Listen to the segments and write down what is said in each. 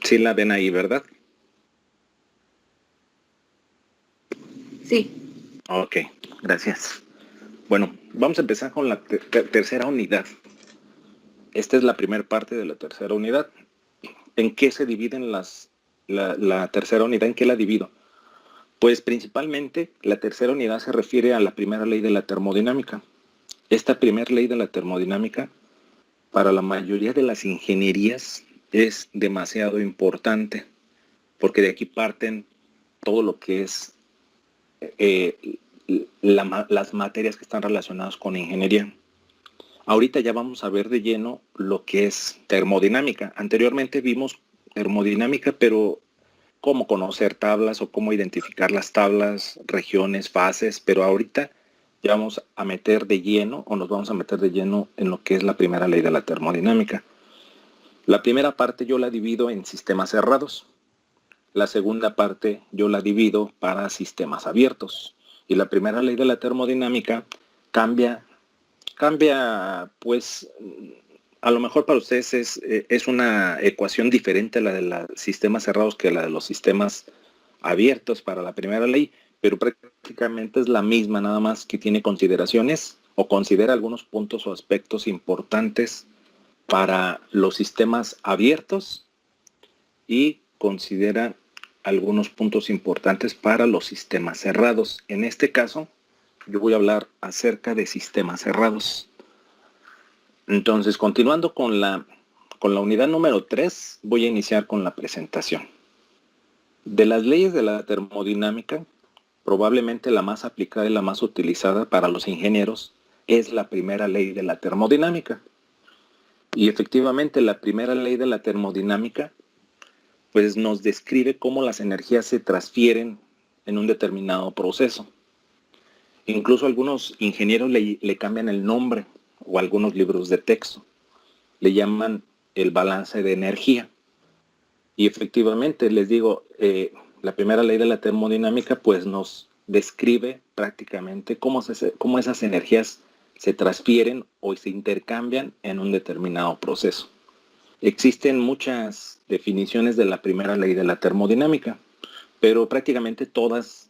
Sí la ven ahí, ¿verdad? Sí. Ok, gracias. Bueno, vamos a empezar con la tercera unidad. Esta es la primera parte de la tercera unidad. ¿En qué se dividen la tercera unidad? ¿En qué la divido? Pues principalmente la tercera unidad se refiere a la primera ley de la termodinámica. Esta primera ley de la termodinámica para la mayoría de las ingenierías es demasiado importante porque de aquí parten todo lo que es las materias que están relacionadas con ingeniería. Ahorita ya vamos a ver de lleno lo que es termodinámica. Anteriormente vimos termodinámica, pero cómo conocer tablas o cómo identificar las tablas, regiones, fases, pero ahorita ya vamos a meter de lleno o nos vamos a meter de lleno en lo que es la primera ley de la termodinámica. La primera parte yo la divido en sistemas cerrados. La segunda parte yo la divido para sistemas abiertos. Y la primera ley de la termodinámica cambia pues a lo mejor para ustedes es una ecuación diferente a la de los sistemas cerrados que la de los sistemas abiertos para la primera ley, pero prácticamente es la misma, nada más que tiene consideraciones o considera algunos puntos o aspectos importantes para los sistemas abiertos y considera algunos puntos importantes para los sistemas cerrados. En este caso, yo voy a hablar acerca de sistemas cerrados. Entonces, continuando con la unidad número 3, voy a iniciar con la presentación. De las leyes de la termodinámica, probablemente la más aplicada y la más utilizada para los ingenieros es la primera ley de la termodinámica. Y efectivamente, la primera ley de la termodinámica pues nos describe cómo las energías se transfieren en un determinado proceso. Incluso algunos ingenieros le cambian el nombre o algunos libros de texto. Le llaman el balance de energía. Y efectivamente, les digo, la primera ley de la termodinámica pues nos describe prácticamente cómo esas energías se transfieren o se intercambian en un determinado proceso. Existen muchas definiciones de la primera ley de la termodinámica, pero prácticamente todas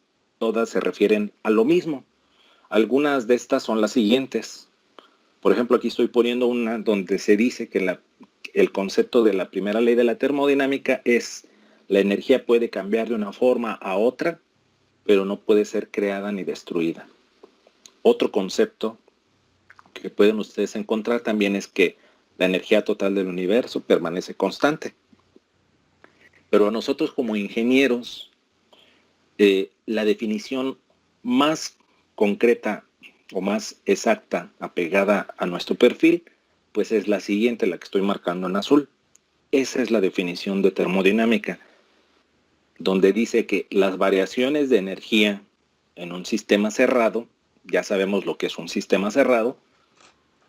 se refieren a lo mismo. Algunas de estas son las siguientes. Por ejemplo, aquí estoy poniendo una donde se dice que el concepto de la primera ley de la termodinámica es la energía puede cambiar de una forma a otra, pero no puede ser creada ni destruida. Otro concepto que pueden ustedes encontrar también es que la energía total del universo permanece constante. Pero a nosotros como ingenieros, la definición más concreta o más exacta, apegada a nuestro perfil, pues es la siguiente, la que estoy marcando en azul. Esa es la definición de termodinámica, donde dice que las variaciones de energía en un sistema cerrado, ya sabemos lo que es un sistema cerrado,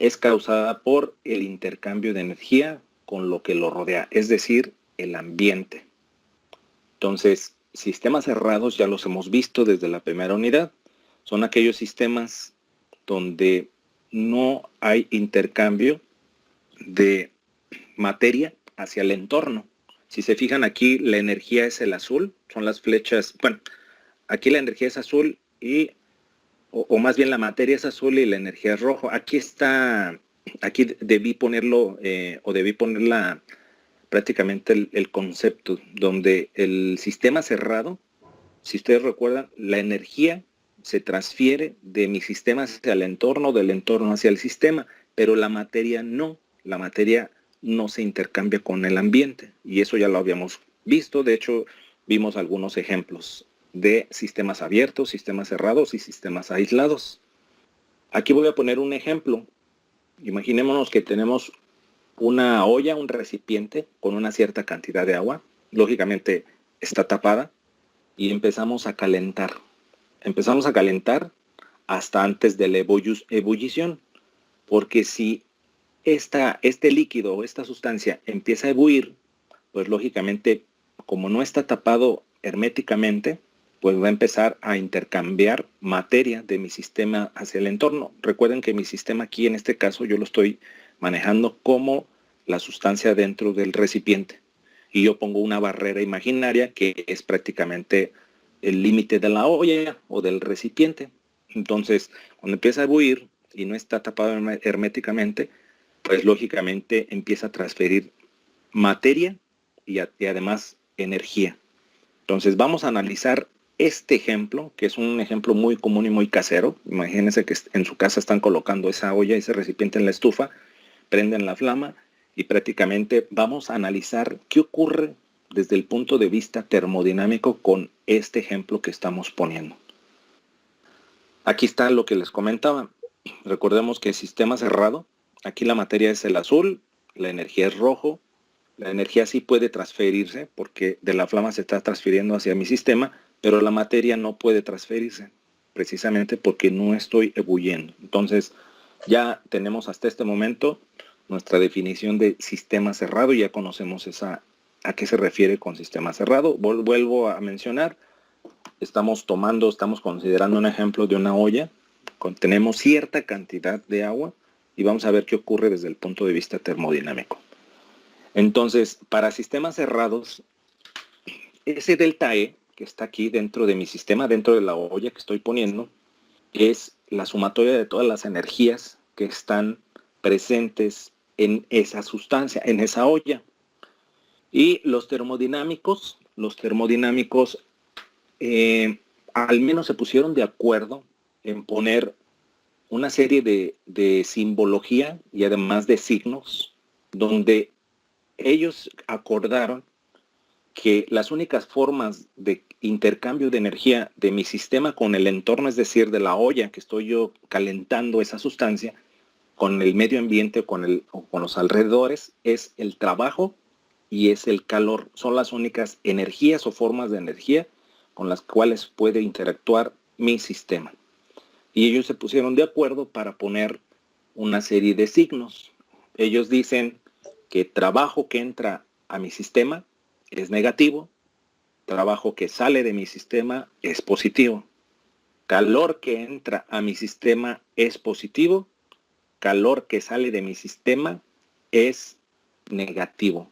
es causada por el intercambio de energía con lo que lo rodea, es decir, el ambiente. Entonces, sistemas cerrados ya los hemos visto desde la primera unidad. Son aquellos sistemas donde no hay intercambio de materia hacia el entorno. Si se fijan aquí, la energía es el azul, son las flechas. Bueno, aquí la energía es azul o más bien la materia es azul y la energía es rojo. Aquí debí ponerlo o debí ponerla prácticamente el concepto, donde el sistema cerrado, si ustedes recuerdan, la energía se transfiere de mi sistema hacia el entorno, del entorno hacia el sistema, pero la materia no se intercambia con el ambiente, y eso ya lo habíamos visto. De hecho, vimos algunos ejemplos de sistemas abiertos, sistemas cerrados y sistemas aislados. Aquí voy a poner un ejemplo. Imaginémonos que tenemos una olla, un recipiente con una cierta cantidad de agua, lógicamente está tapada, y empezamos a calentar. Empezamos a calentar hasta antes de la ebullición, porque si este líquido o esta sustancia empieza a ebullir, pues lógicamente, como no está tapado herméticamente, pues va a empezar a intercambiar materia de mi sistema hacia el entorno. Recuerden que mi sistema aquí, en este caso, yo lo estoy manejando como la sustancia dentro del recipiente. y yo pongo una barrera imaginaria que es prácticamente el límite de la olla o del recipiente. Entonces, cuando empieza a buir y no está tapado herméticamente, pues lógicamente empieza a transferir materia y además energía. Entonces vamos a analizar este ejemplo, que es un ejemplo muy común y muy casero. Imagínense que en su casa están colocando esa olla, ese recipiente en la estufa, prenden la flama y prácticamente vamos a analizar qué ocurre desde el punto de vista termodinámico con este ejemplo que estamos poniendo. Aquí está lo que les comentaba. Recordemos que el sistema cerrado, aquí la materia es el azul, la energía es rojo. La energía sí puede transferirse porque de la flama se está transfiriendo hacia mi sistema, pero la materia no puede transferirse precisamente porque no estoy ebulliendo. Entonces ya tenemos hasta este momento nuestra definición de sistema cerrado y ya conocemos a qué se refiere con sistema cerrado. Vuelvo a mencionar, estamos considerando un ejemplo de una olla, contenemos cierta cantidad de agua y vamos a ver qué ocurre desde el punto de vista termodinámico. Entonces, para sistemas cerrados, ese delta E que está aquí dentro de mi sistema, dentro de la olla que estoy poniendo, es la sumatoria de todas las energías que están presentes en esa sustancia, en esa olla. Y los termodinámicos al menos se pusieron de acuerdo en poner una serie de simbología y además de signos, donde ellos acordaron que las únicas formas de intercambio de energía de mi sistema con el entorno, es decir, de la olla que estoy yo calentando esa sustancia, con el medio ambiente o con los alrededores, es el trabajo y es el calor. Son las únicas energías o formas de energía con las cuales puede interactuar mi sistema. Y ellos se pusieron de acuerdo para poner una serie de signos. Ellos dicen que trabajo que entra a mi sistema es negativo, trabajo que sale de mi sistema es positivo, calor que entra a mi sistema es positivo, calor que sale de mi sistema es negativo.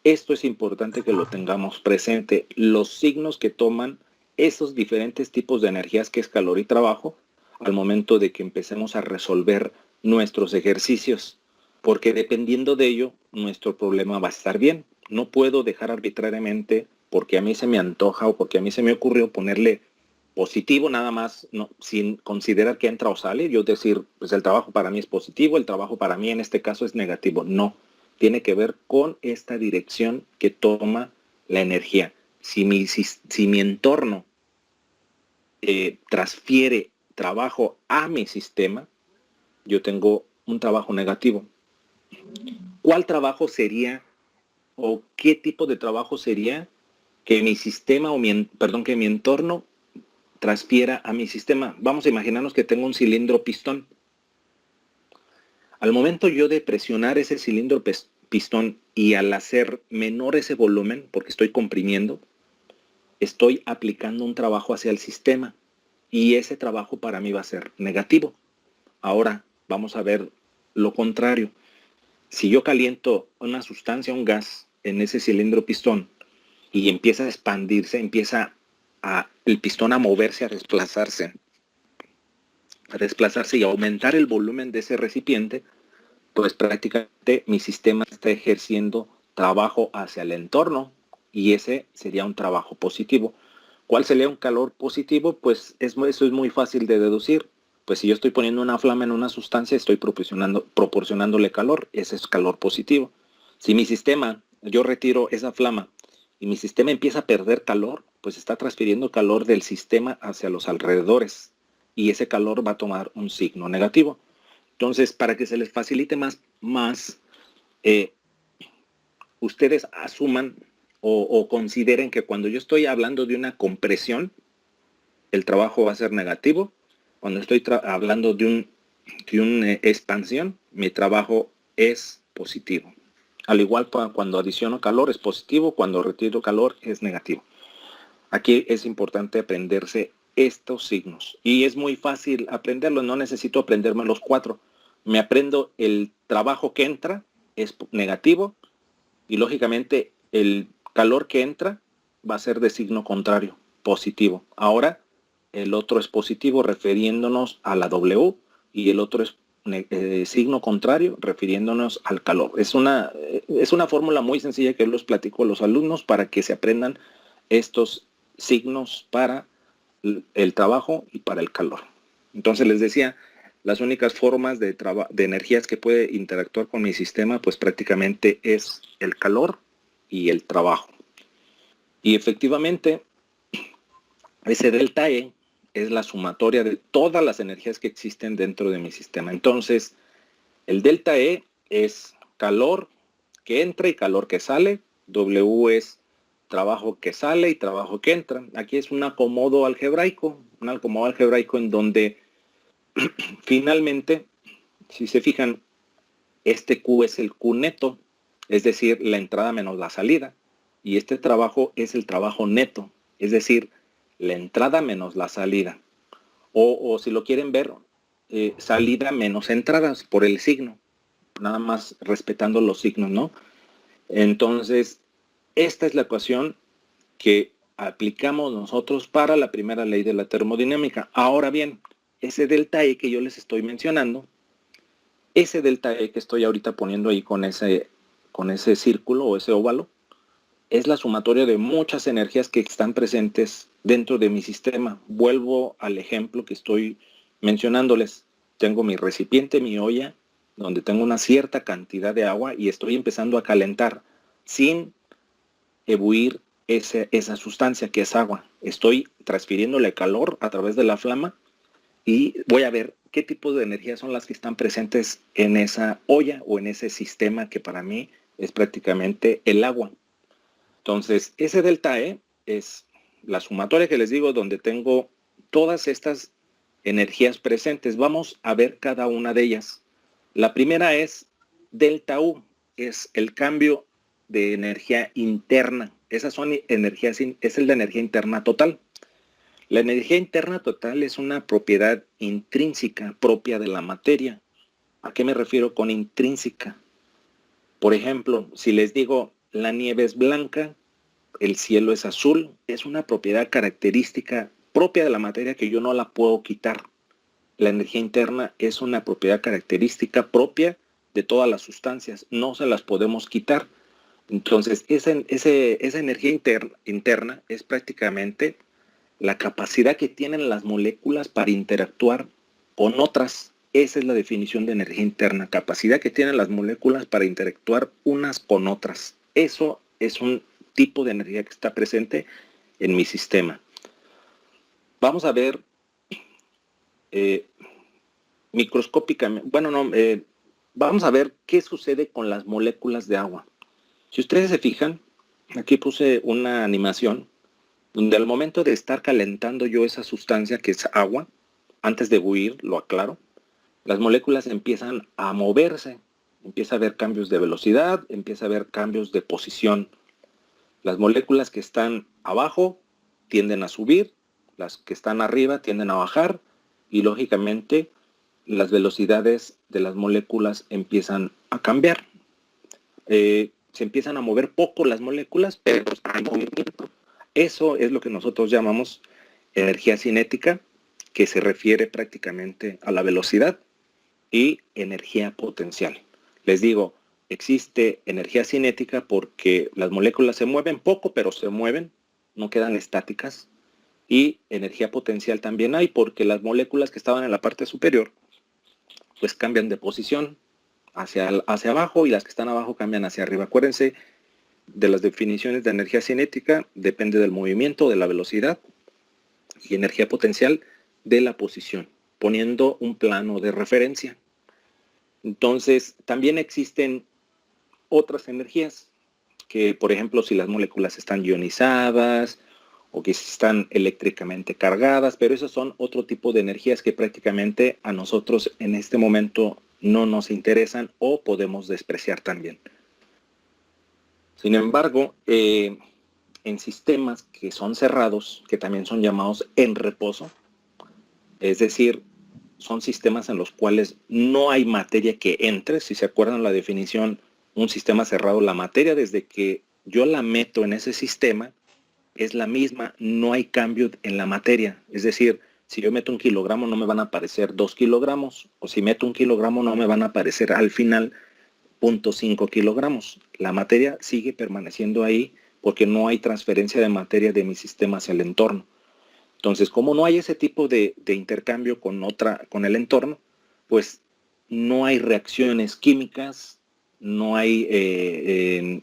Esto es importante que lo tengamos presente, los signos que toman esos diferentes tipos de energías que es calor y trabajo al momento de que empecemos a resolver nuestros ejercicios, porque dependiendo de ello, nuestro problema va a estar bien. No puedo dejar arbitrariamente, porque a mí se me antoja o porque a mí se me ocurrió ponerle positivo nada más, no, sin considerar que entra o sale. Yo decir, pues el trabajo para mí es positivo, el trabajo para mí en este caso es negativo. No, tiene que ver con esta dirección que toma la energía. Si mi entorno transfiere trabajo a mi sistema, yo tengo un trabajo negativo. ¿Cuál trabajo sería o qué tipo de trabajo sería que mi sistema que mi entorno transfiera a mi sistema? Vamos a imaginarnos que tengo un cilindro pistón. Al momento yo de presionar ese cilindro pistón y al hacer menor ese volumen, porque estoy comprimiendo, estoy aplicando un trabajo hacia el sistema y ese trabajo para mí va a ser negativo. Ahora vamos a ver lo contrario. Si yo caliento una sustancia, un gas en ese cilindro pistón y empieza a expandirse, el pistón a moverse, a desplazarse y aumentar el volumen de ese recipiente, pues prácticamente mi sistema está ejerciendo trabajo hacia el entorno y ese sería un trabajo positivo. ¿Cuál sería un calor positivo? Pues eso es muy fácil de deducir. Pues si yo estoy poniendo una flama en una sustancia, estoy proporcionándole calor. Ese es calor positivo. Si mi sistema, yo retiro esa flama y mi sistema empieza a perder calor, pues está transfiriendo calor del sistema hacia los alrededores y ese calor va a tomar un signo negativo. Entonces, para que se les facilite más ustedes asuman o consideren que cuando yo estoy hablando de una compresión, el trabajo va a ser negativo. Cuando estoy hablando de una expansión, mi trabajo es positivo. Al igual cuando adiciono calor es positivo, cuando retiro calor es negativo. Aquí es importante aprenderse estos signos. Y es muy fácil aprenderlo, no necesito aprenderme los 4. Me aprendo el trabajo que entra, es negativo, y lógicamente el calor que entra va a ser de signo contrario, positivo. Ahora el otro es positivo refiriéndonos a la W y el otro es signo contrario refiriéndonos al calor. Es una fórmula muy sencilla que yo les platico a los alumnos para que se aprendan estos signos para el trabajo y para el calor. Entonces les decía, las únicas formas de energías que puede interactuar con mi sistema pues prácticamente es el calor y el trabajo. Y efectivamente ese delta E es la sumatoria de todas las energías que existen dentro de mi sistema. Entonces, el delta E es calor que entra y calor que sale. W es trabajo que sale y trabajo que entra. Aquí es un acomodo algebraico en donde finalmente, si se fijan, este Q es el Q neto, es decir, la entrada menos la salida. Y este trabajo es el trabajo neto, es decir, la entrada menos la salida. O si lo quieren ver, salida menos entradas por el signo. Nada más respetando los signos, ¿no? Entonces, esta es la ecuación que aplicamos nosotros para la primera ley de la termodinámica. Ahora bien, ese delta E que yo les estoy mencionando, ese delta E que estoy ahorita poniendo ahí con ese círculo o ese óvalo, es la sumatoria de muchas energías que están presentes dentro de mi sistema. Vuelvo al ejemplo que estoy mencionándoles. Tengo mi recipiente, mi olla, donde tengo una cierta cantidad de agua y estoy empezando a calentar sin ebuir esa sustancia que es agua. Estoy transfiriéndole calor a través de la flama y voy a ver qué tipo de energías son las que están presentes en esa olla o en ese sistema que para mí es prácticamente el agua. Entonces, ese delta E es la sumatoria que les digo donde tengo todas estas energías presentes. Vamos a ver cada una de ellas. La primera es delta U, es el cambio de energía interna. Esas son energías, es el de energía interna total. La energía interna total es una propiedad intrínseca propia de la materia. ¿A qué me refiero con intrínseca? Por ejemplo, si les digo la nieve es blanca, el cielo es azul, es una propiedad característica propia de la materia que yo no la puedo quitar. La energía interna es una propiedad característica propia de todas las sustancias, no se las podemos quitar. Entonces, esa energía interna es prácticamente la capacidad que tienen las moléculas para interactuar con otras. Esa es la definición de energía interna, capacidad que tienen las moléculas para interactuar unas con otras. Eso es un tipo de energía que está presente en mi sistema. Vamos a ver microscópicamente, vamos a ver qué sucede con las moléculas de agua. Si ustedes se fijan, aquí puse una animación donde al momento de estar calentando yo esa sustancia que es agua, antes de buir, lo aclaro, las moléculas empiezan a moverse, empieza a haber cambios de velocidad, empieza a haber cambios de posición. Las moléculas que están abajo tienden a subir, las que están arriba tienden a bajar y lógicamente las velocidades de las moléculas empiezan a cambiar. Se empiezan a mover poco las moléculas, pero hay movimiento. Eso es lo que nosotros llamamos energía cinética, que se refiere prácticamente a la velocidad, y energía potencial. Les digo, existe energía cinética porque las moléculas se mueven poco, pero se mueven, no quedan estáticas. Y energía potencial también hay porque las moléculas que estaban en la parte superior pues cambian de posición hacia abajo y las que están abajo cambian hacia arriba. Acuérdense de las definiciones de energía cinética, depende del movimiento, de la velocidad, y energía potencial de la posición, poniendo un plano de referencia. Entonces, también existen otras energías que, por ejemplo, si las moléculas están ionizadas o que están eléctricamente cargadas, pero esos son otro tipo de energías que prácticamente a nosotros en este momento no nos interesan o podemos despreciar también. Sin embargo, en sistemas que son cerrados, que también son llamados en reposo, es decir, son sistemas en los cuales no hay materia que entre. Si se acuerdan la definición, un sistema cerrado, la materia desde que yo la meto en ese sistema, es la misma, no hay cambio en la materia. Es decir, si yo meto 1 kilogramo no me van a aparecer 2 kilogramos, o si meto 1 kilogramo no me van a aparecer al final 0.5 kilogramos. La materia sigue permaneciendo ahí porque no hay transferencia de materia de mi sistema hacia el entorno. Entonces, como no hay ese tipo de intercambio con el entorno, pues no hay reacciones químicas, no hay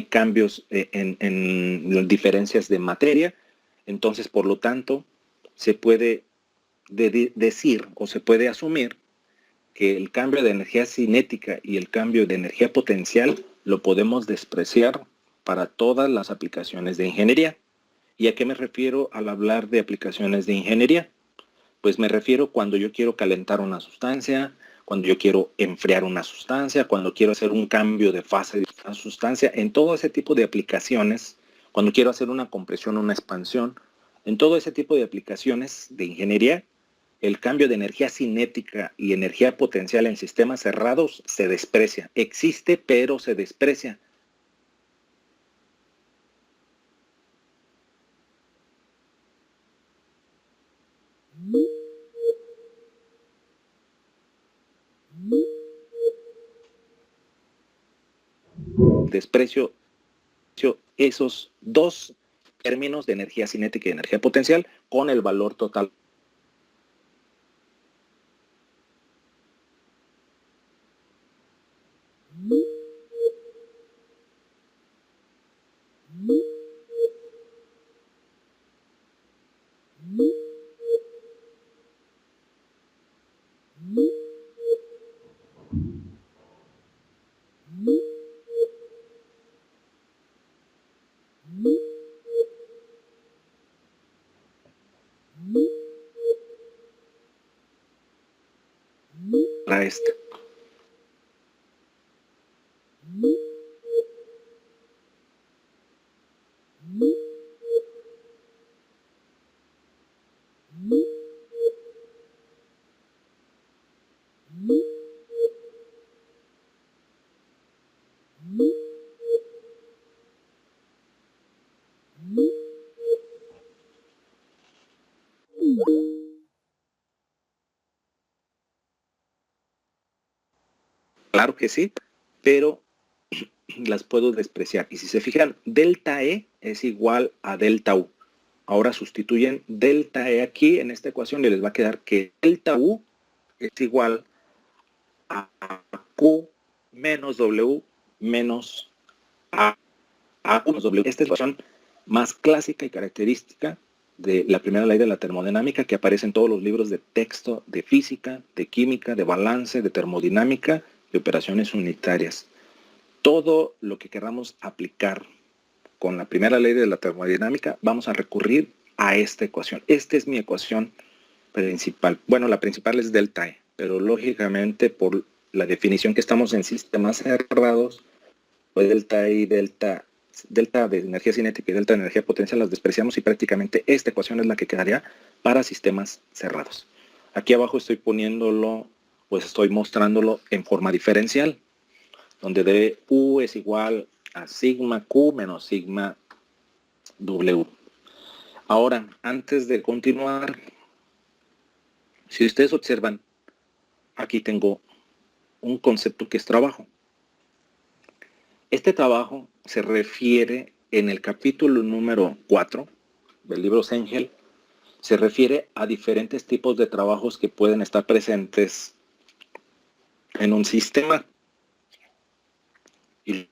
cambios en diferencias de materia. Entonces, por lo tanto, se puede decir o se puede asumir que el cambio de energía cinética y el cambio de energía potencial lo podemos despreciar para todas las aplicaciones de ingeniería. ¿Y a qué me refiero al hablar de aplicaciones de ingeniería? Pues me refiero cuando yo quiero calentar una sustancia, cuando yo quiero enfriar una sustancia, cuando quiero hacer un cambio de fase de una sustancia, en todo ese tipo de aplicaciones, cuando quiero hacer una compresión o una expansión, en todo ese tipo de aplicaciones de ingeniería, el cambio de energía cinética y energía potencial en sistemas cerrados se desprecia. Existe, pero se desprecia. Desprecio esos dos términos de energía cinética y energía potencial con el valor total. Para esta. Claro que sí, pero las puedo despreciar. Y si se fijan, delta E es igual a delta U. Ahora sustituyen delta E aquí en esta ecuación y les va a quedar que delta U es igual a Q menos W menos A menos W. Esta es la ecuación más clásica y característica de la primera ley de la termodinámica que aparece en todos los libros de texto de física, de química, de balance, de termodinámica, de operaciones unitarias. Todo lo que queramos aplicar con la primera ley de la termodinámica, vamos a recurrir a esta ecuación. Esta es mi ecuación principal. Bueno, la principal es delta E, pero lógicamente por la definición que estamos en sistemas cerrados, pues delta E y delta de energía cinética y delta de energía potencial las despreciamos y prácticamente esta ecuación es la que quedaría para sistemas cerrados. Aquí abajo estoy poniéndolo, pues estoy mostrándolo en forma diferencial, donde dU es igual a sigma Q menos sigma W. Ahora, antes de continuar, si ustedes observan, aquí tengo un concepto que es trabajo. Este trabajo se refiere en el capítulo número 4 del libro Sengel, se refiere a diferentes tipos de trabajos que pueden estar presentes en un sistema. Y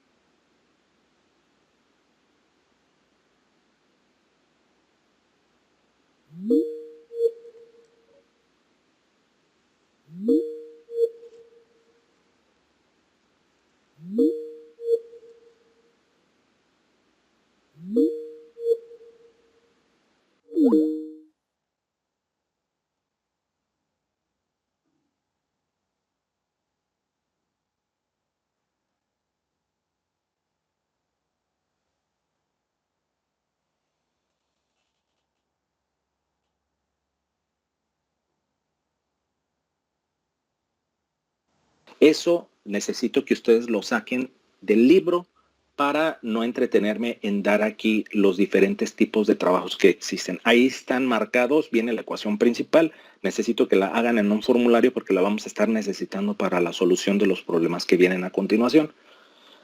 eso necesito que ustedes lo saquen del libro para no entretenerme en dar aquí los diferentes tipos de trabajos que existen. Ahí están marcados, viene la ecuación principal. Necesito que la hagan en un formulario porque la vamos a estar necesitando para la solución de los problemas que vienen a continuación.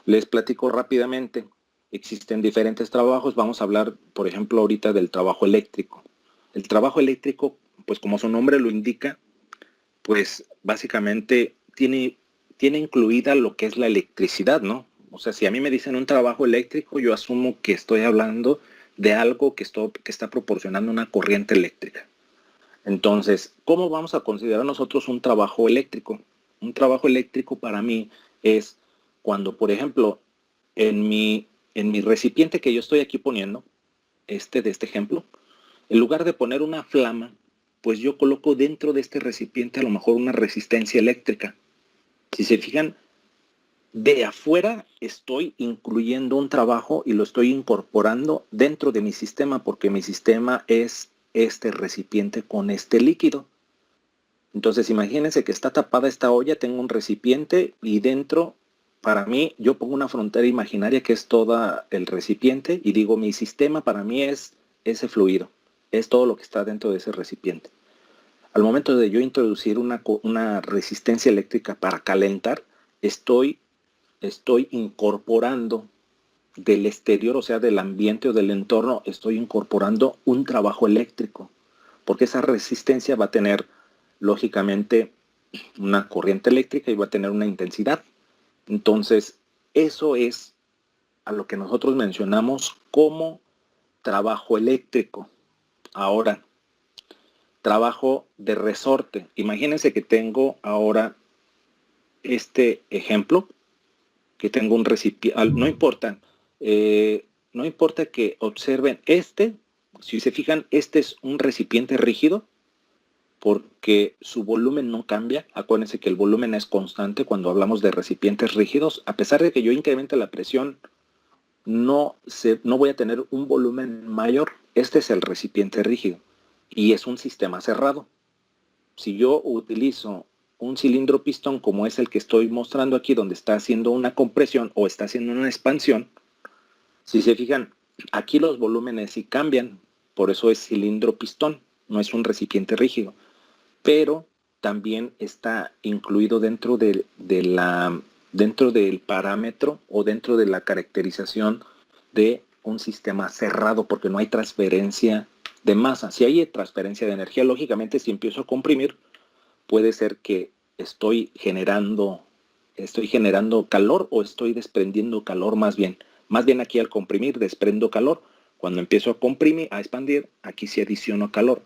Les platico rápidamente. Existen diferentes trabajos. Vamos a hablar, por ejemplo, ahorita del trabajo eléctrico. El trabajo eléctrico, pues como su nombre lo indica, pues básicamente tiene incluida lo que es la electricidad, ¿no? O sea, si a mí me dicen un trabajo eléctrico, yo asumo que estoy hablando de algo que está proporcionando una corriente eléctrica. Entonces, ¿cómo vamos a considerar nosotros un trabajo eléctrico? Un trabajo eléctrico para mí es cuando, por ejemplo, en mi recipiente que yo estoy aquí poniendo, de este ejemplo, en lugar de poner una flama, pues yo coloco dentro de este recipiente a lo mejor una resistencia eléctrica. Si se fijan, de afuera estoy incluyendo un trabajo y lo estoy incorporando dentro de mi sistema porque mi sistema es este recipiente con este líquido. Entonces imagínense que está tapada esta olla, tengo un recipiente y dentro, para mí, yo pongo una frontera imaginaria que es todo el recipiente y digo mi sistema para mí es ese fluido, es todo lo que está dentro de ese recipiente. Al momento de yo introducir una resistencia eléctrica para calentar, estoy incorporando del exterior, o sea, del ambiente o del entorno, estoy incorporando un trabajo eléctrico, porque esa resistencia va a tener, lógicamente, una corriente eléctrica y va a tener una intensidad. Entonces, eso es a lo que nosotros mencionamos como trabajo eléctrico. Ahora, trabajo de resorte. Imagínense que tengo ahora este ejemplo, que tengo un recipiente, no importa que observen si se fijan, este es un recipiente rígido porque su volumen no cambia. Acuérdense que el volumen es constante cuando hablamos de recipientes rígidos. A pesar de que yo incremente la presión, no voy a tener un volumen mayor. Este es el recipiente rígido y es un sistema cerrado. Si yo utilizo un cilindro pistón como es el que estoy mostrando aquí, donde está haciendo una compresión o está haciendo una expansión, si se fijan, aquí los volúmenes sí cambian, por eso es cilindro pistón, no es un recipiente rígido, pero también está incluido dentro dentro del parámetro o dentro de la caracterización de un sistema cerrado, porque no hay transferencia de masa. Si hay transferencia de energía, lógicamente si empiezo a comprimir, puede ser que estoy generando calor o estoy desprendiendo calor más bien. Más bien aquí al comprimir desprendo calor. Cuando empiezo a comprimir, a expandir, aquí sí adiciono calor.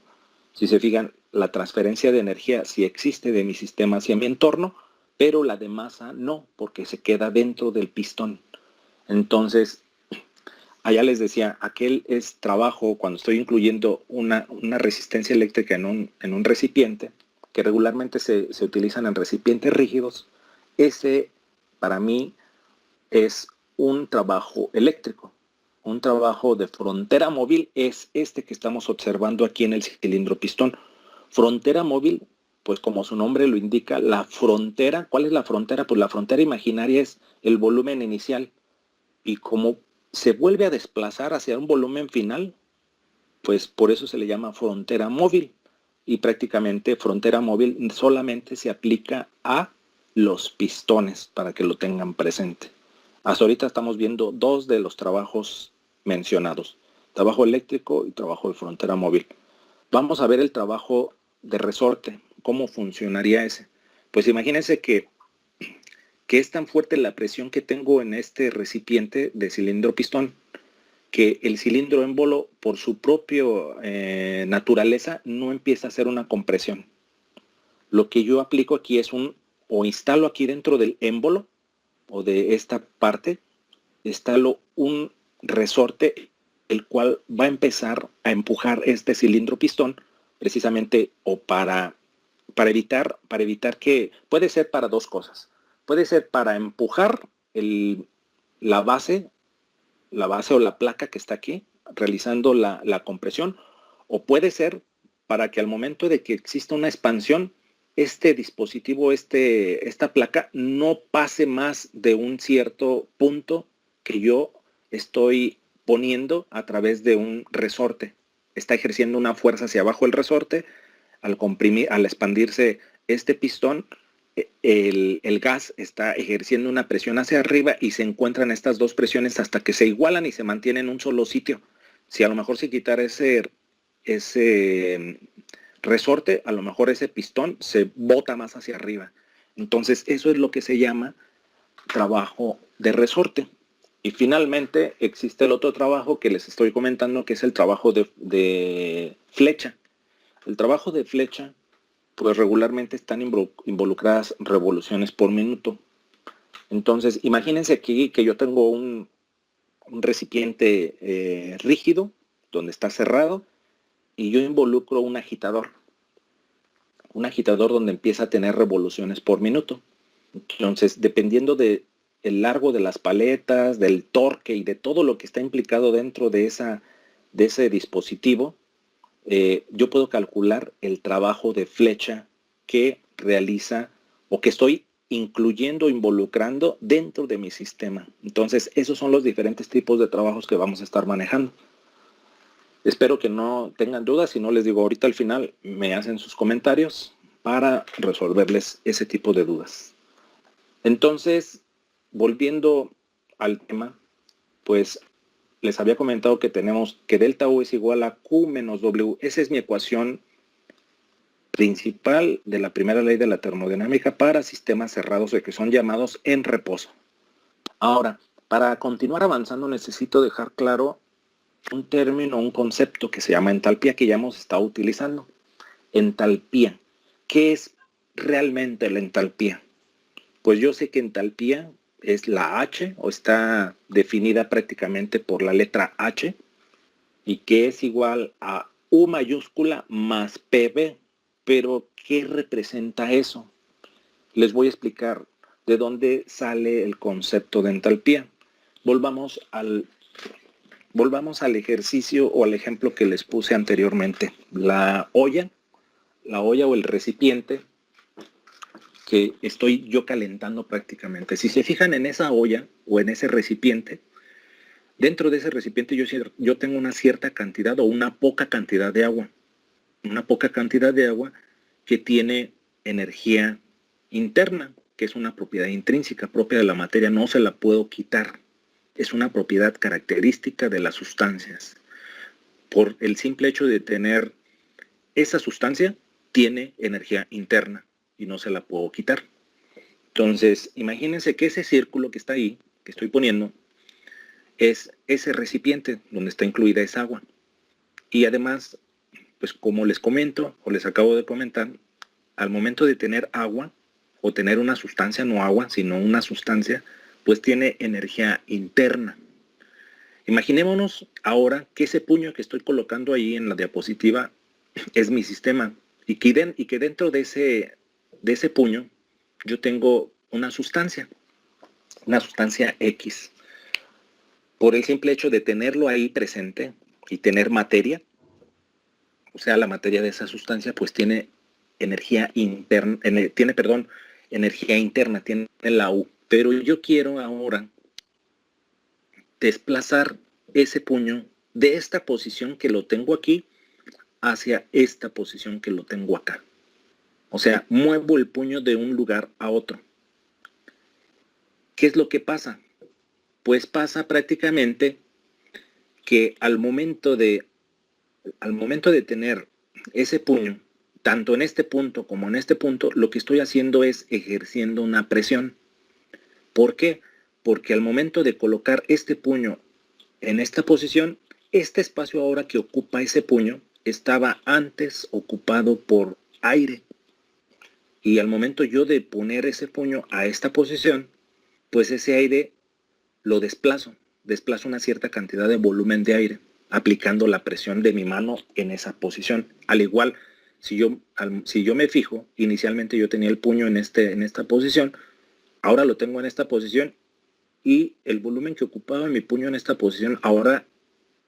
Si se fijan, la transferencia de energía sí existe de mi sistema hacia mi entorno, pero la de masa no, porque se queda dentro del pistón. Entonces, allá les decía, aquel es trabajo cuando estoy incluyendo una resistencia eléctrica en un recipiente, que regularmente se utilizan en recipientes rígidos. Ese, para mí, es un trabajo eléctrico. Un trabajo de frontera móvil es este que estamos observando aquí en el cilindro pistón. Frontera móvil, pues como su nombre lo indica, la frontera, ¿cuál es la frontera? Pues la frontera imaginaria es el volumen inicial. Y como se vuelve a desplazar hacia un volumen final, pues por eso se le llama frontera móvil. Y prácticamente frontera móvil solamente se aplica a los pistones, para que lo tengan presente. Hasta ahorita estamos viendo dos de los trabajos mencionados, trabajo eléctrico y trabajo de frontera móvil. Vamos a ver el trabajo de resorte, cómo funcionaría ese. Pues imagínense que es tan fuerte la presión que tengo en este recipiente de cilindro pistón, que el cilindro émbolo, por su propia naturaleza, no empieza a hacer una compresión. Lo que yo aplico aquí es o instalo aquí dentro del émbolo, o de esta parte, instalo un resorte, el cual va a empezar a empujar este cilindro pistón, precisamente, o para evitar que, puede ser para dos cosas. Puede ser para empujar la base o la placa que está aquí, realizando la compresión, o puede ser para que al momento de que exista una expansión, este dispositivo, esta placa, no pase más de un cierto punto que yo estoy poniendo a través de un resorte. Está ejerciendo una fuerza hacia abajo el resorte. Al comprimir, al expandirse este pistón, el gas está ejerciendo una presión hacia arriba y se encuentran estas dos presiones hasta que se igualan y se mantienen en un solo sitio. Si a lo mejor se quitara ese resorte, a lo mejor ese pistón se bota más hacia arriba. Entonces eso es lo que se llama trabajo de resorte. Y finalmente existe el otro trabajo que les estoy comentando, que es el trabajo de flecha. El trabajo de flecha, pues regularmente están involucradas revoluciones por minuto. Entonces, imagínense aquí que yo tengo un recipiente rígido, donde está cerrado, y yo involucro un agitador donde empieza a tener revoluciones por minuto. Entonces, dependiendo del largo de las paletas, del torque y de todo lo que está implicado dentro de ese dispositivo, yo puedo calcular el trabajo de flecha que realiza o que estoy incluyendo, involucrando dentro de mi sistema. Entonces, esos son los diferentes tipos de trabajos que vamos a estar manejando. Espero que no tengan dudas. Si no, les digo, ahorita al final me hacen sus comentarios para resolverles ese tipo de dudas. Entonces, volviendo al tema, pues les había comentado que tenemos que delta U es igual a Q menos W. Esa es mi ecuación principal de la primera ley de la termodinámica para sistemas cerrados o que son llamados en reposo. Ahora, para continuar avanzando necesito dejar claro un término, un concepto que se llama entalpía, que ya hemos estado utilizando. Entalpía. ¿Qué es realmente la entalpía? Pues yo sé que entalpía es la H, o está definida prácticamente por la letra H, y que es igual a U mayúscula más PV. Pero, ¿qué representa eso? Les voy a explicar de dónde sale el concepto de entalpía. Volvamos al ejercicio o al ejemplo que les puse anteriormente. La olla o el recipiente que estoy yo calentando prácticamente. Si se fijan en esa olla o en ese recipiente, dentro de ese recipiente yo tengo una cierta cantidad o una poca cantidad de agua. Una poca cantidad de agua que tiene energía interna, que es una propiedad intrínseca propia de la materia, no se la puedo quitar. Es una propiedad característica de las sustancias. Por el simple hecho de tener esa sustancia, tiene energía interna y no se la puedo quitar. Entonces, imagínense que ese círculo que está ahí, que estoy poniendo, es ese recipiente donde está incluida esa agua. Y además, pues como les comento o les acabo de comentar, al momento de tener agua o tener una sustancia, no agua, sino una sustancia, pues tiene energía interna. Imaginémonos ahora que ese puño que estoy colocando ahí en la diapositiva es mi sistema y que dentro de ese puño yo tengo una sustancia X. Por el simple hecho de tenerlo ahí presente y tener materia, o sea, la materia de esa sustancia pues tiene energía interna, tiene la U. Pero yo quiero ahora desplazar ese puño de esta posición que lo tengo aquí hacia esta posición que lo tengo acá. O sea, muevo el puño de un lugar a otro. ¿Qué es lo que pasa? Pues pasa prácticamente que al momento de tener ese puño, tanto en este punto como en este punto, lo que estoy haciendo es ejerciendo una presión. ¿Por qué? Porque al momento de colocar este puño en esta posición, este espacio ahora que ocupa ese puño estaba antes ocupado por aire. Y al momento yo de poner ese puño a esta posición, pues ese aire lo desplazo una cierta cantidad de volumen de aire, aplicando la presión de mi mano en esa posición. Al igual, si yo me fijo, inicialmente yo tenía el puño en esta posición, ahora lo tengo en esta posición y el volumen que ocupaba mi puño en esta posición ahora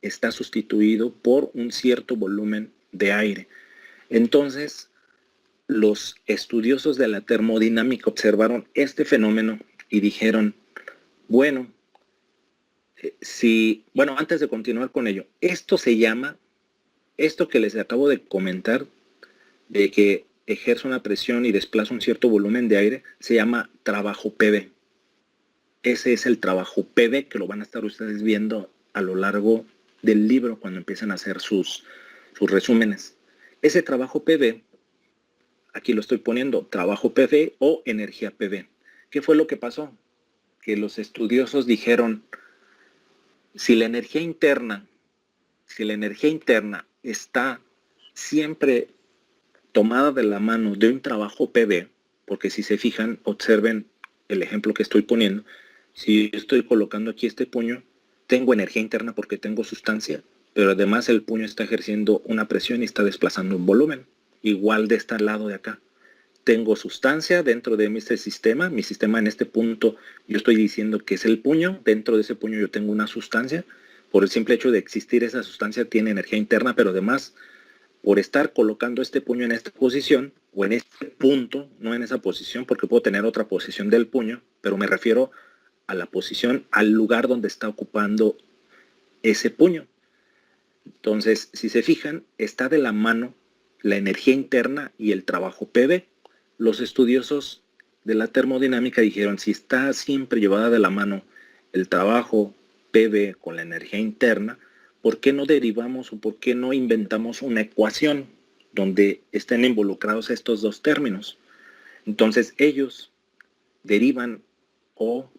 está sustituido por un cierto volumen de aire. Entonces, los estudiosos de la termodinámica observaron este fenómeno y dijeron, bueno, bueno, antes de continuar con ello, esto que les acabo de comentar, de que ejerce una presión y desplaza un cierto volumen de aire, se llama trabajo PV. Ese es el trabajo PV que lo van a estar ustedes viendo a lo largo del libro cuando empiezan a hacer sus resúmenes. Ese trabajo PV, aquí lo estoy poniendo, trabajo PV o energía PV. ¿Qué fue lo que pasó? Que los estudiosos dijeron, si la energía interna está siempre tomada de la mano de un trabajo PV, porque si se fijan, observen el ejemplo que estoy poniendo, si estoy colocando aquí este puño, tengo energía interna porque tengo sustancia, pero además el puño está ejerciendo una presión y está desplazando un volumen. Igual de este lado de acá. Tengo sustancia dentro de mi sistema en este punto yo estoy diciendo que es el puño, dentro de ese puño yo tengo una sustancia, por el simple hecho de existir esa sustancia tiene energía interna, pero además por estar colocando este puño en esta posición o en este punto, no en esa posición porque puedo tener otra posición del puño, pero me refiero a la posición, al lugar donde está ocupando ese puño. Entonces, si se fijan, está de la mano la energía interna y el trabajo PV. Los estudiosos de la termodinámica dijeron, si está siempre llevada de la mano el trabajo PV con la energía interna, ¿por qué no derivamos o por qué no inventamos una ecuación donde estén involucrados estos dos términos? Entonces ellos derivan o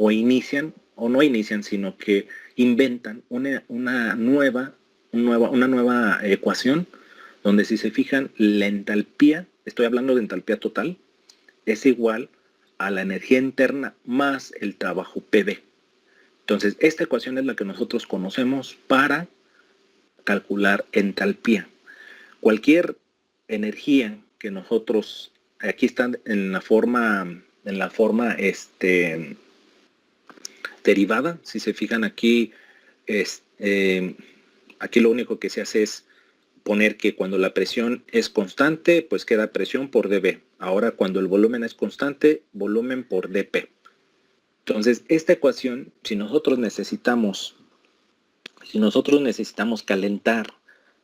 inician, o no inician, sino que inventan una nueva ecuación donde, si se fijan, la entalpía, estoy hablando de entalpía total, es igual a la energía interna más el trabajo PV. Entonces, esta ecuación es la que nosotros conocemos para calcular entalpía. Cualquier energía que nosotros, aquí están en la forma derivada, si se fijan aquí, aquí lo único que se hace es poner que cuando la presión es constante, pues queda presión por dB. Ahora cuando el volumen es constante, volumen por dP. Entonces, esta ecuación, si nosotros necesitamos calentar,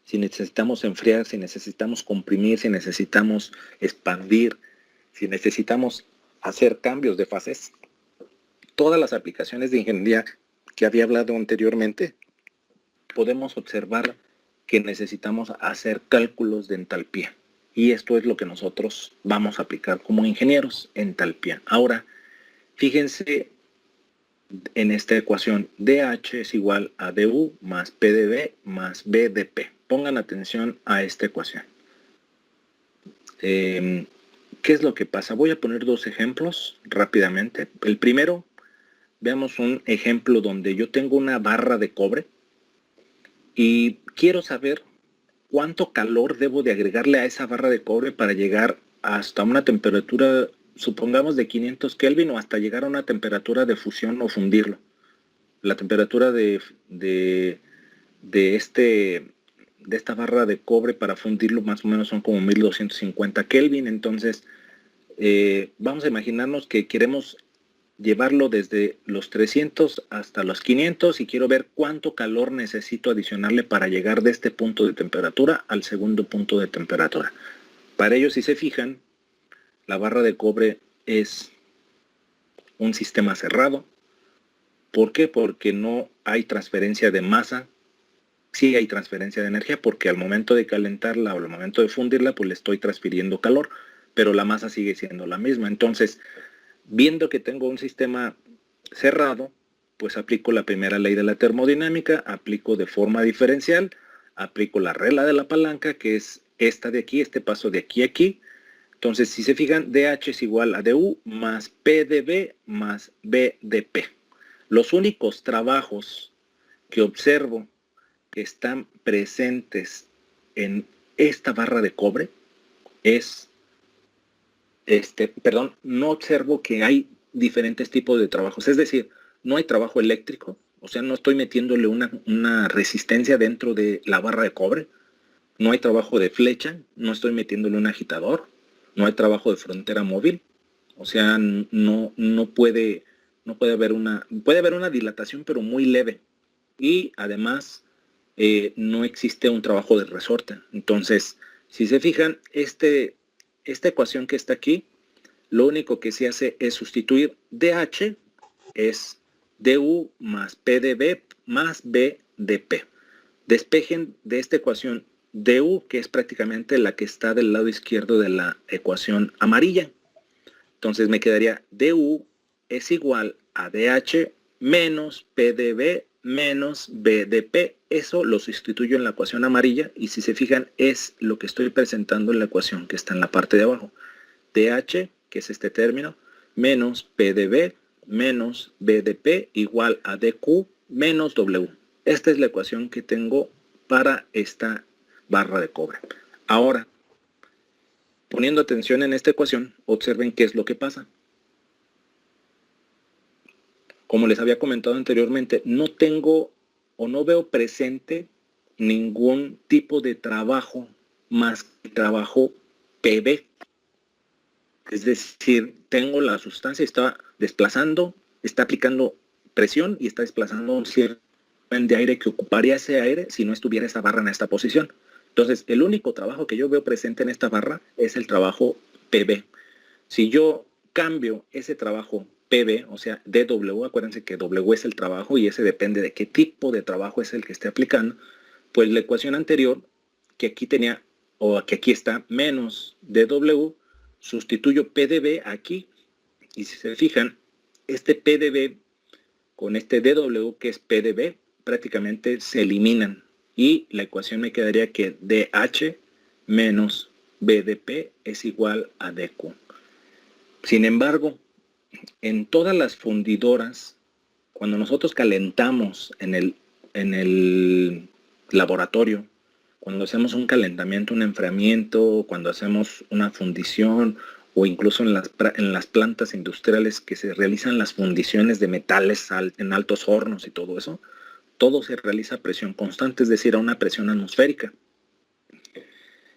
si necesitamos enfriar, si necesitamos comprimir, si necesitamos expandir, si necesitamos hacer cambios de fases, todas las aplicaciones de ingeniería que había hablado anteriormente, podemos observar que necesitamos hacer cálculos de entalpía. Y esto es lo que nosotros vamos a aplicar como ingenieros, entalpía. Ahora, fíjense en esta ecuación, DH es igual a DU más PdV más BDP. Pongan atención a esta ecuación. ¿Qué es lo que pasa? Voy a poner dos ejemplos rápidamente. El primero, veamos un ejemplo donde yo tengo una barra de cobre y quiero saber cuánto calor debo de agregarle a esa barra de cobre para llegar hasta una temperatura, supongamos, de 500 Kelvin o hasta llegar a una temperatura de fusión o fundirlo. La temperatura de esta barra de cobre para fundirlo más o menos son como 1250 Kelvin. Entonces, vamos a imaginarnos que queremos llevarlo desde los 300 hasta los 500 y quiero ver cuánto calor necesito adicionarle para llegar de este punto de temperatura al segundo punto de temperatura. Para ello, si se fijan, la barra de cobre es un sistema cerrado. ¿Por qué? Porque no hay transferencia de masa. Sí hay transferencia de energía porque al momento de calentarla o al momento de fundirla, pues le estoy transfiriendo calor, pero la masa sigue siendo la misma. Entonces, viendo que tengo un sistema cerrado, pues aplico la primera ley de la termodinámica, aplico de forma diferencial, aplico la regla de la palanca, que es esta de aquí, este paso de aquí a aquí. Entonces, si se fijan, DH es igual a DU más PdV más BDP. Los únicos trabajos que observo que están presentes en esta barra de cobre es no observo que hay diferentes tipos de trabajos. Es decir, no hay trabajo eléctrico, o sea, no estoy metiéndole una resistencia dentro de la barra de cobre. No hay trabajo de flecha, no estoy metiéndole un agitador. No hay trabajo de frontera móvil, o sea, no puede No puede haber una dilatación, pero muy leve. Y además no existe un trabajo de resorte. Entonces, si se fijan, esta ecuación que está aquí, lo único que se hace es sustituir DH, es DU más P de B más B de P. Despejen de esta ecuación DU, que es prácticamente la que está del lado izquierdo de la ecuación amarilla. Entonces me quedaría DU es igual a DH menos P de B menos B de P. Eso lo sustituyo en la ecuación amarilla y si se fijan es lo que estoy presentando en la ecuación que está en la parte de abajo. DH, que es este término, menos P de B menos B de P igual a DQ menos W. Esta es la ecuación que tengo para esta barra de cobre. Ahora, poniendo atención en esta ecuación, observen qué es lo que pasa. Como les había comentado anteriormente, no tengo o no veo presente ningún tipo de trabajo más que trabajo PB. Es decir, tengo la sustancia, está desplazando, está aplicando presión y está desplazando un cierto volumen de aire que ocuparía ese aire si no estuviera esa barra en esta posición. Entonces, el único trabajo que yo veo presente en esta barra es el trabajo PB. Si yo cambio ese trabajo PB, o sea, DW, acuérdense que W es el trabajo y ese depende de qué tipo de trabajo es el que esté aplicando, pues la ecuación anterior, que aquí tenía, o que aquí está, menos DW, sustituyo PdB aquí, y si se fijan, este PdB con este DW, que es PdB, prácticamente se eliminan, y la ecuación me quedaría que DH menos BDP es igual a DQ. Sin embargo, en todas las fundidoras, cuando nosotros calentamos en el laboratorio, cuando hacemos un calentamiento, un enfriamiento, cuando hacemos una fundición o incluso en las plantas industriales que se realizan las fundiciones de metales en altos hornos y todo eso, todo se realiza a presión constante, es decir, a una presión atmosférica.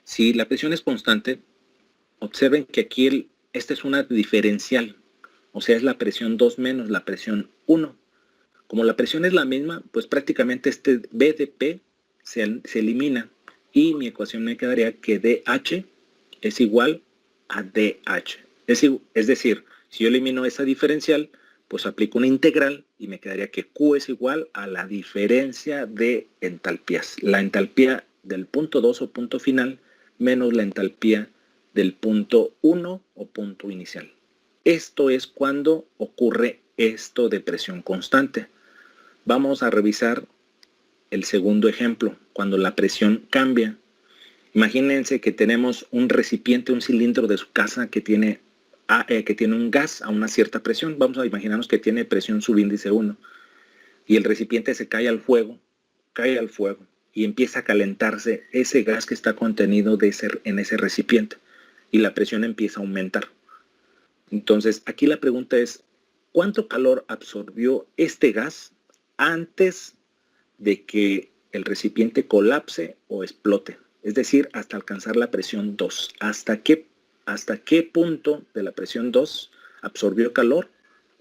Si la presión es constante, observen que aquí esta es una diferencial, o sea, es la presión 2 menos la presión 1. Como la presión es la misma, pues prácticamente este BDP se elimina y mi ecuación me quedaría que DH es igual a DH. Es decir, si yo elimino esa diferencial, pues aplico una integral y me quedaría que Q es igual a la diferencia de entalpías. La entalpía del punto 2 o punto final menos la entalpía del punto 1 o punto inicial. Esto es cuando ocurre esto de presión constante. Vamos a revisar el segundo ejemplo, cuando la presión cambia. Imagínense que tenemos un recipiente, un cilindro de su casa que tiene un gas a una cierta presión. Vamos a imaginarnos que tiene presión subíndice 1 y el recipiente se cae al fuego y empieza a calentarse ese gas que está contenido en ese recipiente y la presión empieza a aumentar. Entonces, aquí la pregunta es, ¿cuánto calor absorbió este gas antes de que el recipiente colapse o explote? Es decir, hasta alcanzar la presión 2. ¿Hasta qué punto de la presión 2 absorbió calor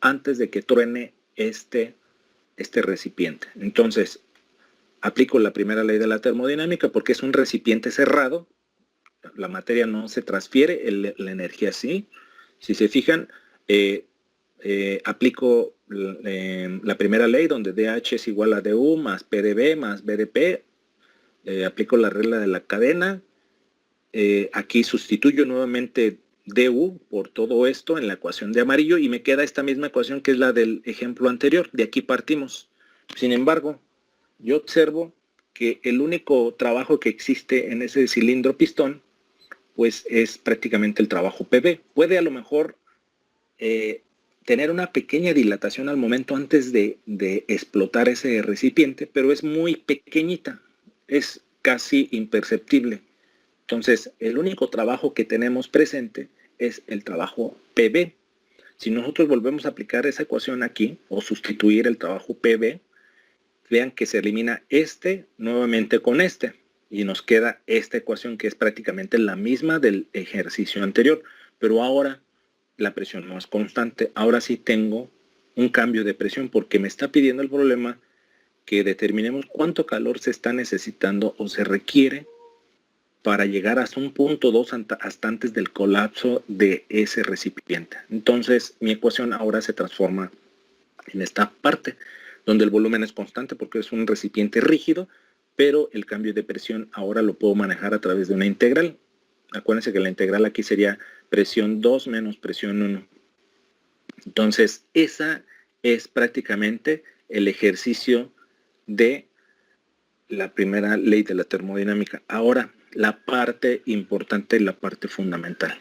antes de que truene este recipiente? Entonces, aplico la primera ley de la termodinámica porque es un recipiente cerrado. La materia no se transfiere, la energía sí. Si se fijan, aplico la primera ley donde DH es igual a DU más PdB más BDP. Aplico la regla de la cadena. Aquí sustituyo nuevamente DU por todo esto en la ecuación de amarillo y me queda esta misma ecuación que es la del ejemplo anterior. De aquí partimos. Sin embargo, yo observo que el único trabajo que existe en ese cilindro pistón pues es prácticamente el trabajo PB. Puede a lo mejor tener una pequeña dilatación al momento antes de explotar ese recipiente, pero es muy pequeñita, es casi imperceptible. Entonces, el único trabajo que tenemos presente es el trabajo PB. Si nosotros volvemos a aplicar esa ecuación aquí, o sustituir el trabajo PB, vean que se elimina este nuevamente con este. Y nos queda esta ecuación que es prácticamente la misma del ejercicio anterior. Pero ahora la presión no es constante. Ahora sí tengo un cambio de presión, porque me está pidiendo el problema que determinemos cuánto calor se está necesitando o se requiere para llegar hasta un punto 2 hasta antes del colapso de ese recipiente. Entonces mi ecuación ahora se transforma en esta parte, donde el volumen es constante porque es un recipiente rígido, pero el cambio de presión ahora lo puedo manejar a través de una integral. Acuérdense que la integral aquí sería presión 2 menos presión 1. Entonces, esa es prácticamente el ejercicio de la primera ley de la termodinámica. Ahora, la parte importante, la parte fundamental.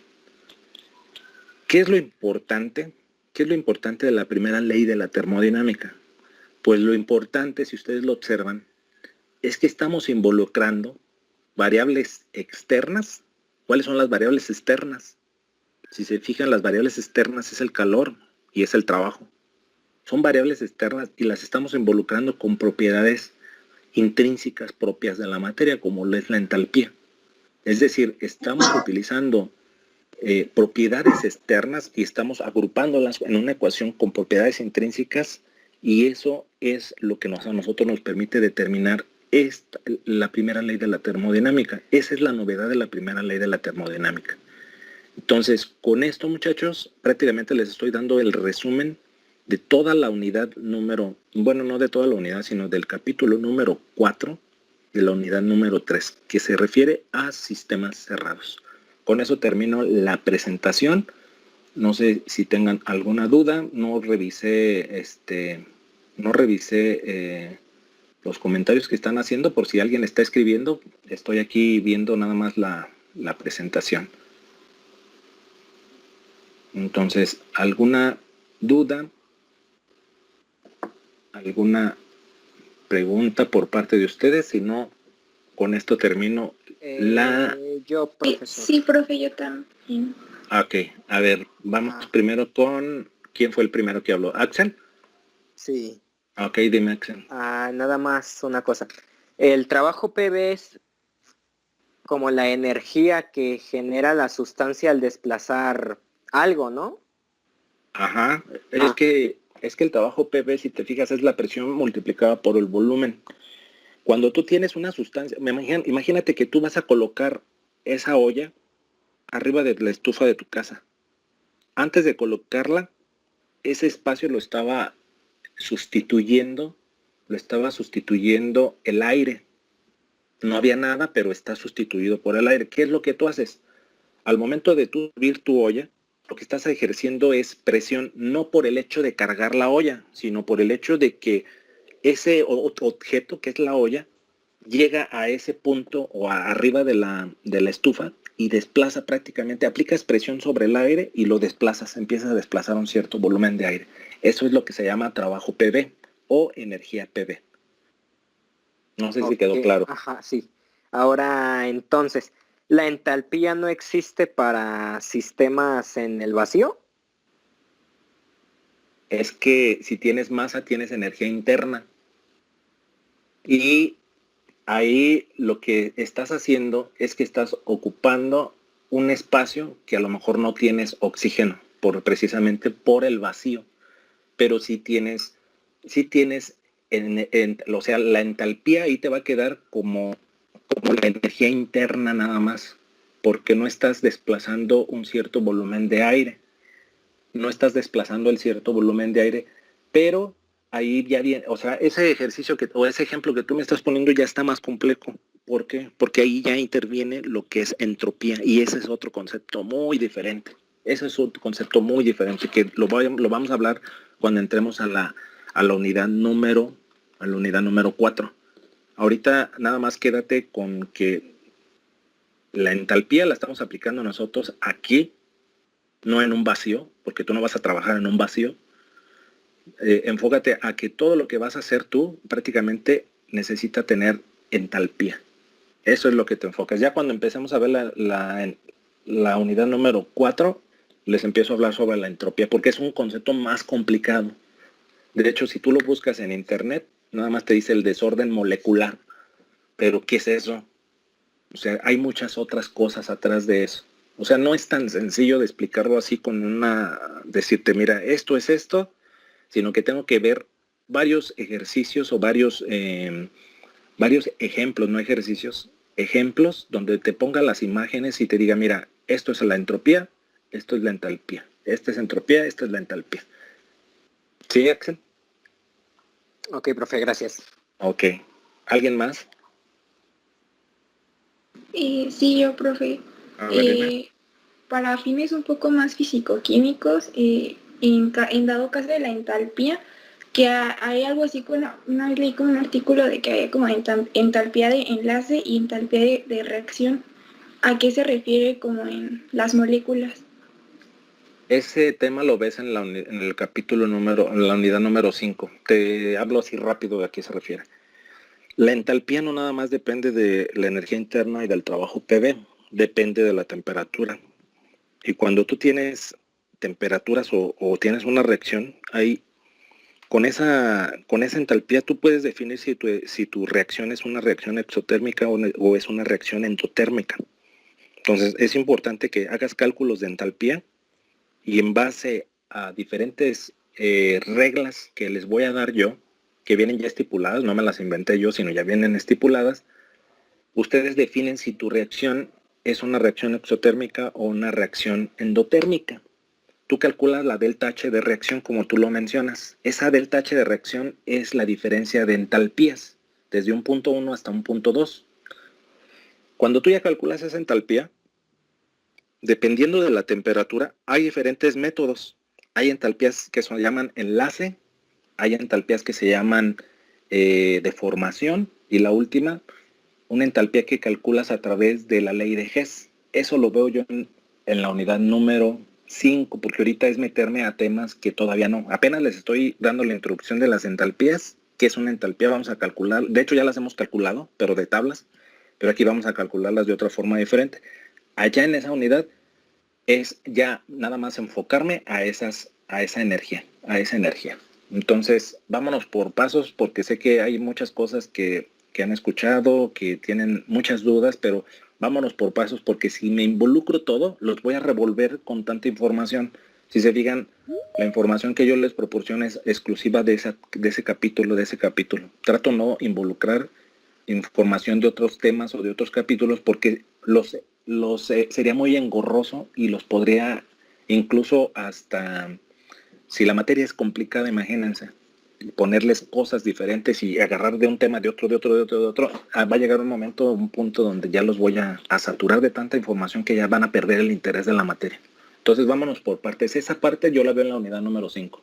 ¿Qué es lo importante? ¿Qué es lo importante de la primera ley de la termodinámica? Pues lo importante, si ustedes lo observan, es que estamos involucrando variables externas. ¿Cuáles son las variables externas? Si se fijan, las variables externas es el calor y es el trabajo. Son variables externas y las estamos involucrando con propiedades intrínsecas propias de la materia, como lo es la entalpía. Es decir, estamos utilizando propiedades externas y estamos agrupándolas en una ecuación con propiedades intrínsecas, y eso es lo que a nosotros nos permite determinar la primera ley de la termodinámica. Esa es la novedad de la primera ley de la termodinámica. Entonces, con esto, muchachos, prácticamente les estoy dando el resumen de toda la unidad número, bueno, no de toda la unidad, sino del capítulo número 4 de la unidad número 3, que se refiere a sistemas cerrados. Con eso termino la presentación. No sé si tengan alguna duda. No revisé los comentarios que están haciendo, por si alguien está escribiendo. Estoy aquí viendo nada más la presentación. Entonces, ¿alguna duda? ¿Alguna pregunta por parte de ustedes? Si no, con esto termino Yo, profesor. Sí, profe, yo también. Ok, a ver, vamos primero con... ¿Quién fue el primero que habló? ¿Axel? Sí. Ok, dime, Axel. Nada más una cosa. El trabajo PV es como la energía que genera la sustancia al desplazar algo, ¿no? Ajá, es que el trabajo PV, si te fijas, es la presión multiplicada por el volumen. Cuando tú tienes una sustancia, imagínate que tú vas a colocar esa olla arriba de la estufa de tu casa. Antes de colocarla, ese espacio lo estaba sustituyendo el aire. No había nada, pero está sustituido por el aire. ¿Qué es lo que tú haces? Al momento de tú abrir tu olla, lo que estás ejerciendo es presión, no por el hecho de cargar la olla, sino por el hecho de que ese objeto, que es la olla, llega a ese punto o arriba de la estufa y desplaza prácticamente, aplicas presión sobre el aire y lo desplazas, empiezas a desplazar un cierto volumen de aire. Eso es lo que se llama trabajo PV o energía PV. No sé si quedó claro. Ajá, sí. Ahora, entonces, ¿la entalpía no existe para sistemas en el vacío? Es que si tienes masa, tienes energía interna. Y ahí lo que estás haciendo es que estás ocupando un espacio que a lo mejor no tienes oxígeno, precisamente por el vacío. Pero si tienes o sea, la entalpía ahí te va a quedar como la energía interna nada más, porque no estás desplazando un cierto volumen de aire. No estás desplazando el cierto volumen de aire, pero ahí ya viene, o sea, ese ejercicio o ese ejemplo que tú me estás poniendo ya está más complejo. ¿Por qué? Porque ahí ya interviene lo que es entropía, y ese es otro concepto muy diferente. Ese es otro concepto muy diferente que lo vamos a hablar cuando entremos a la unidad número 4. Ahorita nada más quédate con que la entalpía la estamos aplicando nosotros aquí, no en un vacío, porque tú no vas a trabajar en un vacío. Enfócate a que todo lo que vas a hacer tú prácticamente necesita tener entalpía. Eso es lo que te enfocas. Ya cuando empecemos a ver la unidad número 4, les empiezo a hablar sobre la entropía, porque es un concepto más complicado. De hecho, si tú lo buscas en internet, nada más te dice el desorden molecular. Pero, ¿qué es eso? O sea, hay muchas otras cosas atrás de eso. O sea, no es tan sencillo de explicarlo así decirte, mira, esto es esto, sino que tengo que ver varios ejercicios o varios ejemplos, no ejercicios, ejemplos donde te ponga las imágenes y te diga, mira, esto es la entropía, esto es la entalpía, esta es entropía, esta es la entalpía. ¿Sí, Axel? Ok, profe, gracias. Ok. ¿Alguien más? Sí, yo, profe. A ver, dime. Para fines un poco más físico-químicos, en dado caso de la entalpía, que hay algo así, una vez leí como un artículo de que hay como entalpía de enlace y entalpía de reacción. ¿A qué se refiere como en las moléculas? Ese tema lo ves en en el capítulo en la unidad número 5. Te hablo así rápido de a qué se refiere. La entalpía no nada más depende de la energía interna y del trabajo PV, depende de la temperatura. Y cuando tú tienes temperaturas o tienes una reacción, ahí con esa entalpía tú puedes definir si tu reacción es una reacción exotérmica o es una reacción endotérmica. Entonces es importante que hagas cálculos de entalpía y en base a diferentes reglas que les voy a dar yo, que vienen ya estipuladas, no me las inventé yo, sino ya vienen estipuladas, ustedes definen si tu reacción es una reacción exotérmica o una reacción endotérmica. Tú calculas la delta H de reacción como tú lo mencionas. Esa delta H de reacción es la diferencia de entalpías, desde un punto 1 hasta un punto 2. Cuando tú ya calculas esa entalpía, dependiendo de la temperatura, hay diferentes métodos. Hay entalpías que se llaman enlace, hay entalpías que se llaman deformación y la última, una entalpía que calculas a través de la ley de Hess. Eso lo veo yo en la unidad número 5, porque ahorita es meterme a temas que todavía no. Apenas les estoy dando la introducción de las entalpías, que es una entalpía, vamos a calcular, de hecho ya las hemos calculado, pero de tablas, pero aquí vamos a calcularlas de otra forma diferente. Allá en esa unidad es ya nada más enfocarme a esa energía, a esa energía. Entonces, vámonos por pasos, porque sé que hay muchas cosas que han escuchado, que tienen muchas dudas, pero vámonos por pasos, porque si me involucro todo, los voy a revolver con tanta información. Si se fijan, la información que yo les proporciono es exclusiva de ese capítulo, Trato no involucrar información de otros temas o de otros capítulos porque sería muy engorroso y los podría incluso hasta, si la materia es complicada, imagínense, ponerles cosas diferentes y agarrar de un tema de otro, va a llegar un momento, un punto donde ya los voy a saturar de tanta información que ya van a perder el interés de la materia. Entonces vámonos por partes. Esa parte yo la veo en la unidad número 5.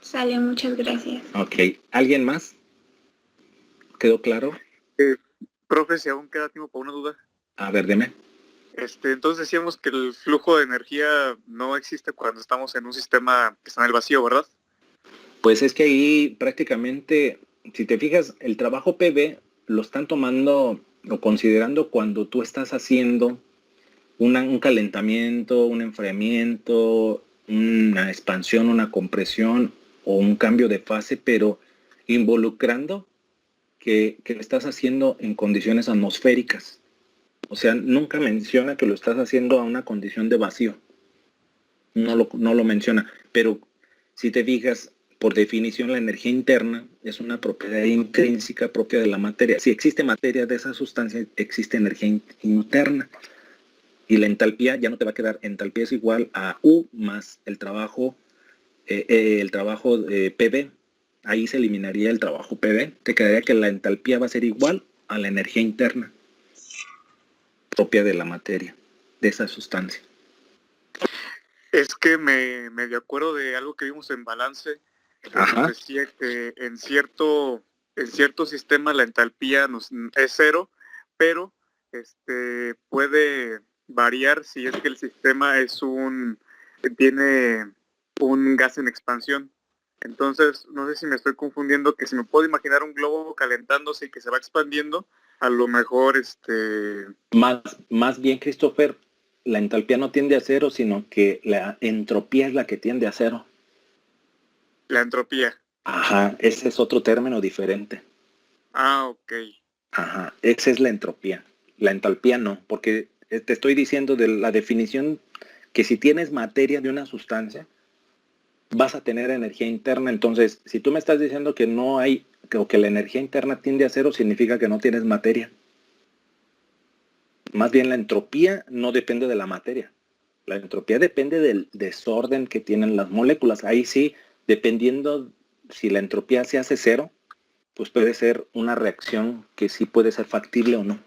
Sale, muchas gracias. Ok, ¿alguien más? ¿Quedó claro? Profe, si aún queda tiempo para una duda. A ver, dime. Entonces decíamos que el flujo de energía no existe cuando estamos en un sistema que está en el vacío, ¿verdad? Pues es que ahí prácticamente, si te fijas, el trabajo PV lo están tomando o considerando cuando tú estás haciendo un calentamiento, un enfriamiento, una expansión, una compresión o un cambio de fase, pero involucrando que lo estás haciendo en condiciones atmosféricas. O sea, nunca menciona que lo estás haciendo a una condición de vacío. No lo menciona. Pero si te fijas, por definición, la energía interna es una propiedad intrínseca propia de la materia. Si existe materia de esa sustancia, existe energía interna. Y la entalpía ya no te va a quedar. Entalpía es igual a U más el trabajo PV. Ahí se eliminaría el trabajo PV. Te quedaría que la entalpía va a ser igual a la energía interna propia de la materia, de esa sustancia. Es que me de acuerdo de algo que vimos en balance, que nos decía que en cierto sistema la entalpía es cero, pero puede variar si es que el sistema tiene un gas en expansión. Entonces, no sé si me estoy confundiendo, que si me puedo imaginar un globo calentándose y que se va expandiendo, a lo mejor Más bien, Christopher, la entalpía no tiende a cero, sino que la entropía es la que tiende a cero. La entropía. Ajá, ese es otro término diferente. Ah, ok. Ajá, esa es la entropía. La entalpía no, porque te estoy diciendo de la definición que si tienes materia de una sustancia, vas a tener energía interna. Entonces, si tú me estás diciendo que no hay, o que la energía interna tiende a cero, significa que no tienes materia. Más bien la entropía no depende de la materia. La entropía depende del desorden que tienen las moléculas. Ahí sí, dependiendo si la entropía se hace cero, pues puede ser una reacción que sí puede ser factible o no.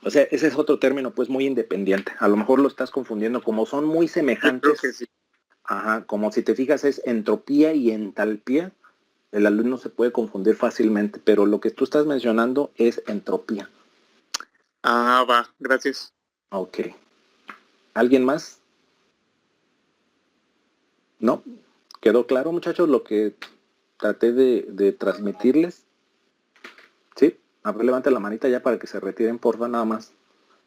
O sea, ese es otro término pues muy independiente. A lo mejor lo estás confundiendo, como son muy semejantes. Yo creo que sí. Ajá, como si te fijas es entropía y entalpía. El alumno se puede confundir fácilmente, pero lo que tú estás mencionando es entropía. Ah, va, gracias. Ok. ¿Alguien más? ¿No? ¿Quedó claro, muchachos, lo que traté de transmitirles? ¿Sí? A ver, levante la manita ya para que se retiren, porfa, nada más.